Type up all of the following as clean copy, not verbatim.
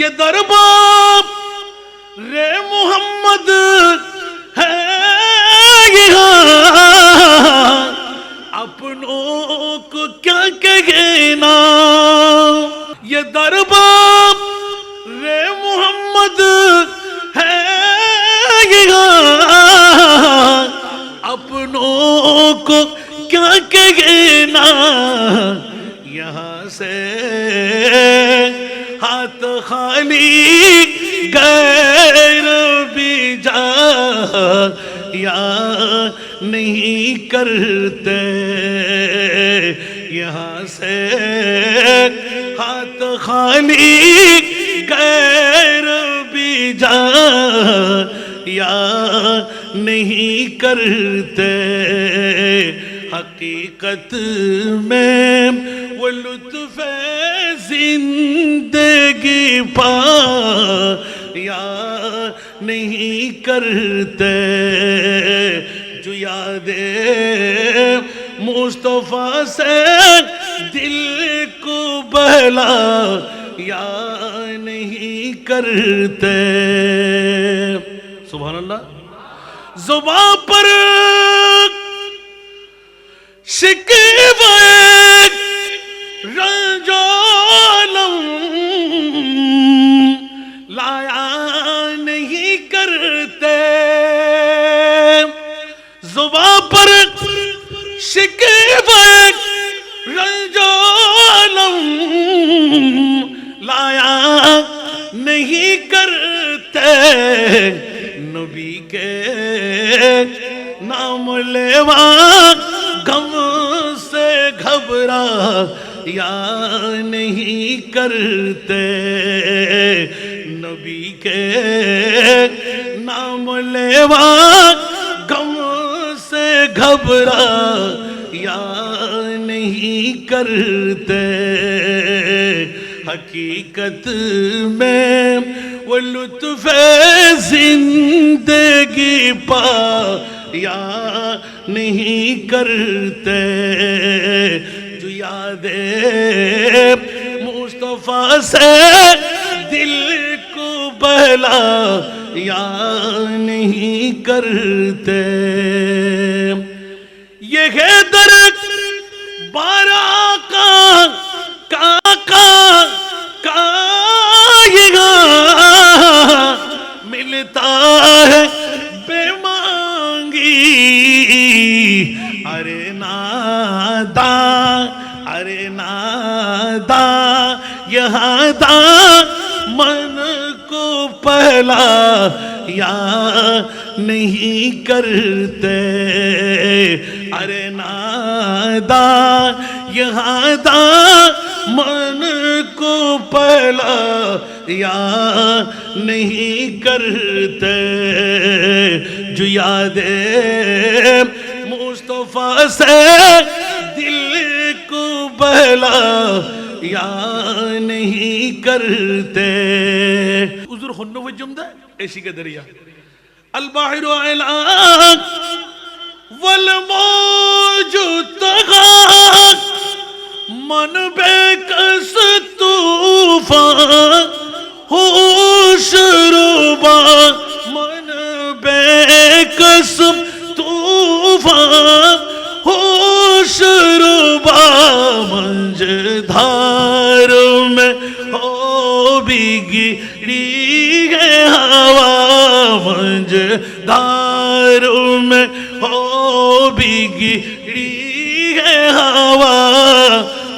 یہ دربار رے محمد ہے یہاں، اپنوں کو کیا کہنا. یہ دربار رے محمد ہے یہاں، اپنوں کو کیا کہنا. یہاں سے ہاتھ خالی غیر بھی جا یا نہیں کرتے. یہاں سے ہاتھ خالی غیر بھی جا یا نہیں کرتے. حقیقت میں وہ لطف زندگی پا یا نہیں کرتے. جو یاد مصطفیٰ سے دل کو بہلا یا نہیں کرتے. سبحان اللہ. زباں پر شکوہ رنج و الم لایا نہیں کرتے. زباں پر شکوہ رنج و الم لایا نہیں کرتے. نبی کے نام لیوا غم سے گھبرا یا نہیں کرتے. نبی کے نام لیوا غم سے گھبرا یا نہیں کرتے. حقیقت میں وہ لطف زندگی پا یا نہیں کرتے. جو یاد مصطفیٰ سے دل کو بہلا یا نہیں کرتے. یہ ہے درد بارہ کا یہاں ملتا ہے بے مانگی. ارے ناداں ارے ناداں یہاں دامن کو پہلا یا نہیں کرتے. ارے ناداں یہاں دامن کو پہلا یا نہیں کرتے. جو یاد مصطفیٰ سے دل کو بہلا یا نہیں کرتے. حضور خنو و جمدہ ایسی کا دریا البحر اعلان والموج طغى من بے کس طوفان ہوش روبا من بے کس طوفان ہوش روبا منج دھار میں ہو بھی گری ہے ہوا. منج دھار میں ہو بھی گری ہے ہوا.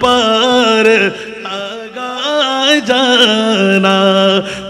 پر لگا جانا.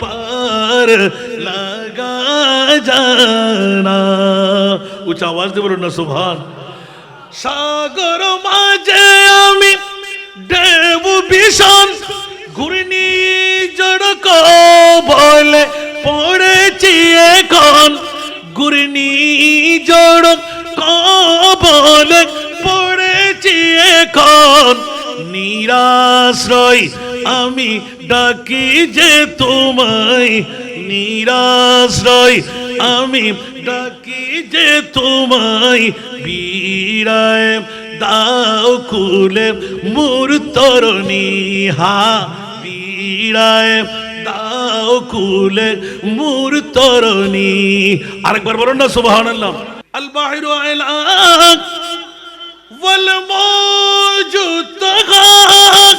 پر لگا جانا. اونچا آواز دے بولو نا سبحان. সাগর মাঝে আমি দেব ভীষণ ঘূর্ণিঝড় বলে পড়েছি এখন. ঘূর্ণিঝড় বলে পড়েছি এখন. নিরাশ্রয় আমি ডাকি যে তোমায়. নিরাশ্রয় আমি ডাকি যে তোমায়. বিড়ায় দাও খুলে মোর তরণী হা পীড়ায় দাও খুলে মোর তরণী। আরেকবার বলুন না সুবহানাল্লাহ। আল বাহিরু আলাক ওয়াল মওজু তাগাক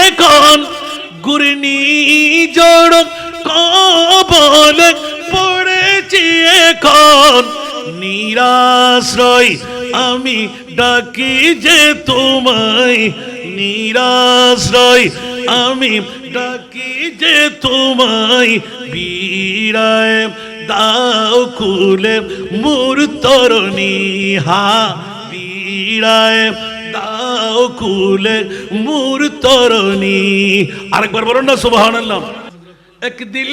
এখন ঘূর্ণি জড়ক কবলে পড়েছি এখন নিরাশ্রয় আমি ডাকি যে তোমায় নিরাশ্রয় আমি ডাকি যে তোমায় বিড়ায় দাও খুলে মোর তরণী হা বিড়ায় দাও খুলে মোর তরণী। আরেকবার বলুন না সুবহানাল্লাহ। এক দিল